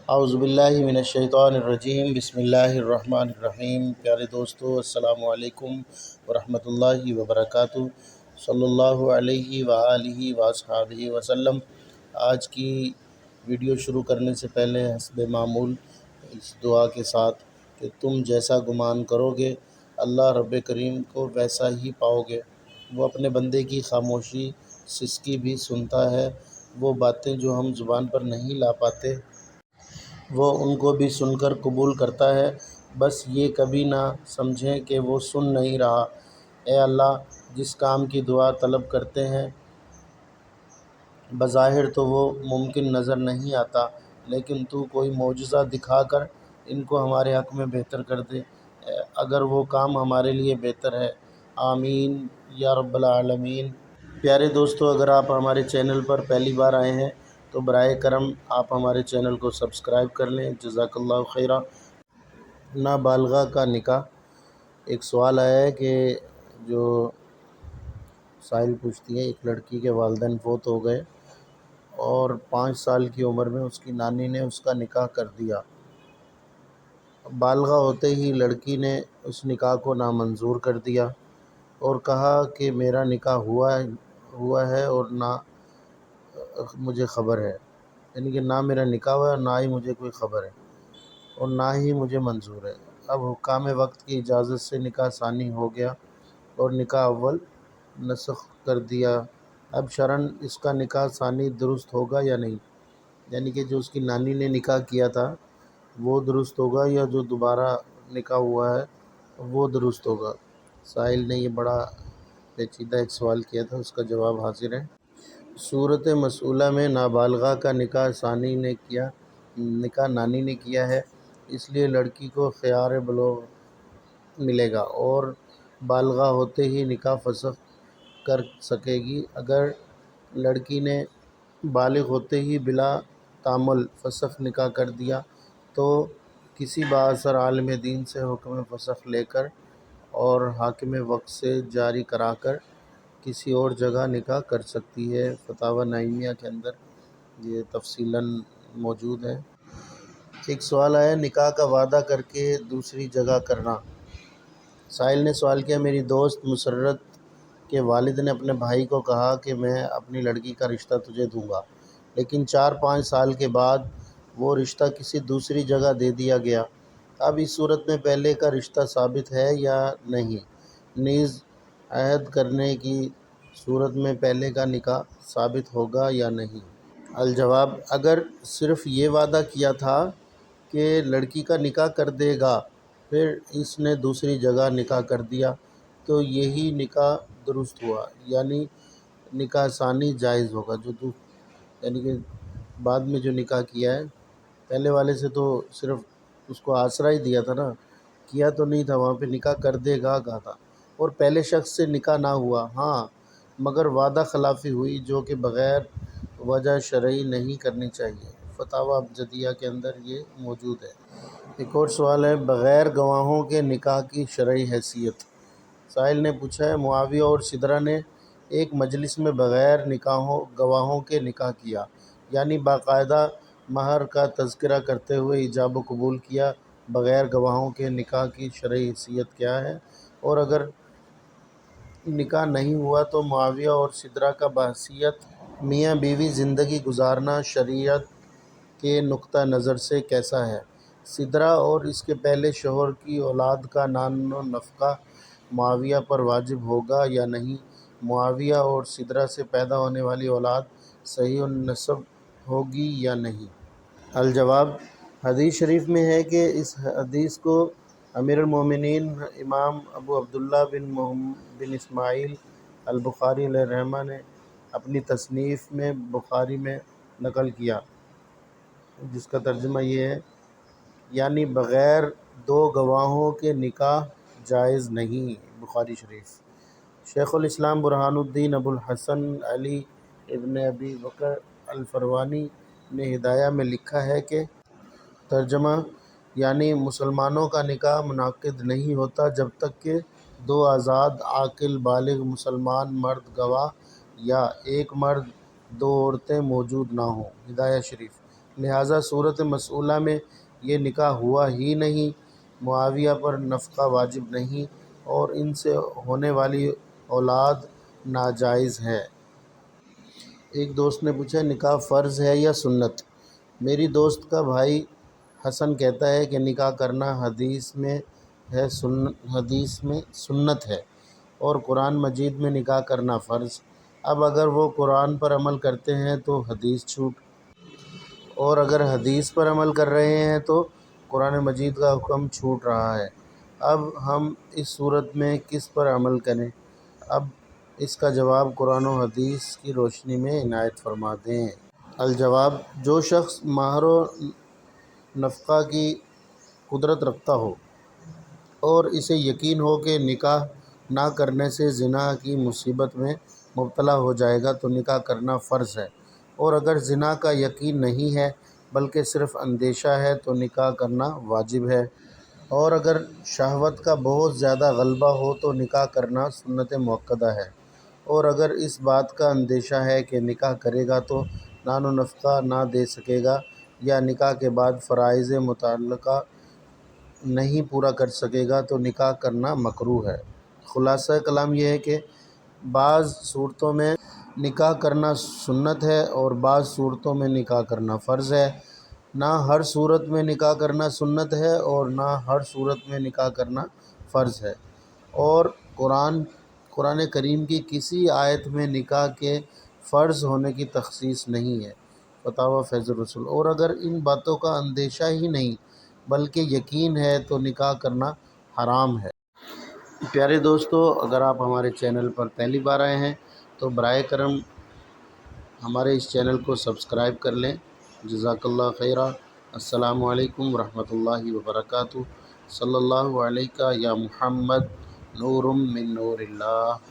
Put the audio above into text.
اعوذ باللہ من الشیطان الرجیم، بسم اللہ الرحمن الرحیم۔ پیارے دوستو، السلام علیکم ورحمۃ اللہ وبرکاتہ۔ صلی اللہ علیہ وآلہ وصحبہ وسلم۔ آج کی ویڈیو شروع کرنے سے پہلے حسب معمول اس دعا کے ساتھ کہ تم جیسا گمان کرو گے اللہ رب کریم کو ویسا ہی پاؤ گے۔ وہ اپنے بندے کی خاموشی سسکی بھی سنتا ہے، وہ باتیں جو ہم زبان پر نہیں لا پاتے وہ ان کو بھی سن کر قبول کرتا ہے۔ بس یہ کبھی نہ سمجھیں کہ وہ سن نہیں رہا۔ اے اللہ، جس کام کی دعا طلب کرتے ہیں بظاہر تو وہ ممکن نظر نہیں آتا، لیکن تو کوئی معجزہ دکھا کر ان کو ہمارے حق میں بہتر کر دے اگر وہ کام ہمارے لیے بہتر ہے۔ آمین یا رب العالمین۔ پیارے دوستو، اگر آپ ہمارے چینل پر پہلی بار آئے ہیں تو برائے کرم آپ ہمارے چینل کو سبسکرائب کر لیں۔ جزاک اللہ خیرہ۔ نابالغہ کا نکاح۔ ایک سوال آیا ہے کہ جو سائل پوچھتی ہے، ایک لڑکی کے والدین فوت ہو گئے اور 5 سال کی عمر میں اس کی نانی نے اس کا نکاح کر دیا۔ بالغہ ہوتے ہی لڑکی نے اس نکاح کو نامنظور کر دیا اور کہا کہ میرا نکاح ہوا ہے اور نہ مجھے خبر ہے، یعنی کہ نہ میرا نکاح ہوا ہے اور نہ ہی مجھے کوئی خبر ہے اور نہ ہی مجھے منظور ہے۔ اب حکام وقت کی اجازت سے نکاح ثانی ہو گیا اور نکاح اول نسخ کر دیا۔ اب شرعاً اس کا نکاح ثانی درست ہوگا یا نہیں؟ یعنی کہ جو اس کی نانی نے نکاح کیا تھا وہ درست ہوگا یا جو دوبارہ نکاح ہوا ہے وہ درست ہوگا؟ سائل نے یہ بڑا پیچیدہ ایک سوال کیا تھا، اس کا جواب حاضر ہے۔ صورت مسئولہ میں نابالغہ کا نکاح نانی نے کیا ہے، اس لیے لڑکی کو خیار بلوغ ملے گا اور بالغہ ہوتے ہی نکاح فسخ کر سکے گی۔ اگر لڑکی نے بالغ ہوتے ہی بلا تعمل فسخ نکاح کر دیا تو کسی بااثر عالم دین سے حکم فسخ لے کر اور حاکم وقت سے جاری کرا کر کسی اور جگہ نکاح کر سکتی ہے۔ فتاوی نعیمیہ کے اندر یہ تفصیلاً موجود ہے۔ ایک سوال آیا نکاح کا وعدہ کر کے دوسری جگہ کرنا۔ سائل نے سوال کیا، میری دوست مسرت کے والد نے اپنے بھائی کو کہا کہ میں اپنی لڑکی کا رشتہ تجھے دوں گا، لیکن 4-5 سال کے بعد وہ رشتہ کسی دوسری جگہ دے دیا گیا۔ اب اس صورت میں پہلے کا رشتہ ثابت ہے یا نہیں؟ نیز عہد کرنے کی صورت میں پہلے کا نکاح ثابت ہوگا یا نہیں؟ الجواب، اگر صرف یہ وعدہ کیا تھا کہ لڑکی کا نکاح کر دے گا پھر اس نے دوسری جگہ نکاح کر دیا تو یہی نکاح درست ہوا، یعنی نکاح ثانی جائز ہوگا۔ یعنی کہ بعد میں جو نکاح کیا ہے پہلے والے سے تو صرف اس کو آسرا ہی دیا تھا نا، کیا تو نہیں تھا، وہاں پہ نکاح کر دے گا کہا تھا، اور پہلے شخص سے نکاح نہ ہوا ہاں مگر وعدہ خلافی ہوئی جو کہ بغیر وجہ شرعی نہیں کرنی چاہیے۔ فتاوی ابجدیہ کے اندر یہ موجود ہے۔ ایک اور سوال ہے بغیر گواہوں کے نکاح کی شرعی حیثیت۔ سائل نے پوچھا ہے معاویہ اور سدرہ نے ایک مجلس میں بغیر گواہوں کے نکاح کیا، یعنی باقاعدہ مہر کا تذکرہ کرتے ہوئے ایجاب و قبول کیا، بغیر گواہوں کے نکاح کی شرعی حیثیت کیا ہے؟ اور اگر نکاح نہیں ہوا تو معاویہ اور سدرہ کا بحیثیت میاں بیوی زندگی گزارنا شریعت کے نقطہ نظر سے کیسا ہے؟ سدرہ اور اس کے پہلے شوہر کی اولاد کا نان و نفقہ معاویہ پر واجب ہوگا یا نہیں؟ معاویہ اور سدرہ سے پیدا ہونے والی اولاد صحیح النسب ہوگی یا نہیں؟ الجواب، حدیث شریف میں ہے کہ اس حدیث کو امیر المومنین امام ابو عبداللہ بن اسماعیل البخاری علیہ الرحمہ نے اپنی تصنیف میں بخاری میں نقل کیا، جس کا ترجمہ یہ ہے یعنی بغیر 2 گواہوں کے نکاح جائز نہیں۔ بخاری شریف۔ شیخ الاسلام برہان الدین ابو الحسن علی ابن ابی بکر الفروانی نے ہدایہ میں لکھا ہے کہ ترجمہ یعنی مسلمانوں کا نکاح منعقد نہیں ہوتا جب تک کہ 2 آزاد عاقل بالغ مسلمان مرد گواہ یا ایک مرد 2 عورتیں موجود نہ ہوں۔ ہدایہ شریف۔ لہٰذا صورت مسئولہ میں یہ نکاح ہوا ہی نہیں، معاویہ پر نفقہ واجب نہیں اور ان سے ہونے والی اولاد ناجائز ہے۔ ایک دوست نے پوچھا، نکاح فرض ہے یا سنت؟ میری دوست کا بھائی حسن کہتا ہے کہ نکاح کرنا حدیث میں سنت ہے اور قرآن مجید میں نکاح کرنا فرض۔ اب اگر وہ قرآن پر عمل کرتے ہیں تو حدیث چھوٹ، اور اگر حدیث پر عمل کر رہے ہیں تو قرآن مجید کا حکم چھوٹ رہا ہے۔ اب ہم اس صورت میں کس پر عمل کریں؟ اب اس کا جواب قرآن و حدیث کی روشنی میں عنایت فرما دیں۔ الجواب، جو شخص مہر و نفقہ کی قدرت رکھتا ہو اور اسے یقین ہو کہ نکاح نہ کرنے سے زنا کی مصیبت میں مبتلا ہو جائے گا تو نکاح کرنا فرض ہے، اور اگر زنا کا یقین نہیں ہے بلکہ صرف اندیشہ ہے تو نکاح کرنا واجب ہے، اور اگر شہوت کا بہت زیادہ غلبہ ہو تو نکاح کرنا سنت مؤکدہ ہے، اور اگر اس بات کا اندیشہ ہے کہ نکاح کرے گا تو نان و نفقہ نہ دے سکے گا یا نکاح کے بعد فرائض متعلقہ نہیں پورا کر سکے گا تو نکاح کرنا مکروہ ہے۔ خلاصہ کلام یہ ہے کہ بعض صورتوں میں نکاح کرنا سنت ہے اور بعض صورتوں میں نکاح کرنا فرض ہے۔ نہ ہر صورت میں نکاح کرنا سنت ہے اور نہ ہر صورت میں نکاح کرنا فرض ہے، اور قرآن کریم کی کسی آیت میں نکاح کے فرض ہونے کی تخصیص نہیں ہے۔ فتاویٰ فیض الرسول۔ اور اگر ان باتوں کا اندیشہ ہی نہیں بلکہ یقین ہے تو نکاح کرنا حرام ہے۔ پیارے دوستو، اگر آپ ہمارے چینل پر پہلی بار آئے ہیں تو برائے کرم ہمارے اس چینل کو سبسکرائب کر لیں۔ جزاک اللہ خیرہ۔ السلام علیکم ورحمۃ اللہ وبرکاتہ۔ صلی اللہ علیہ یا محمد، نور من نور اللہ۔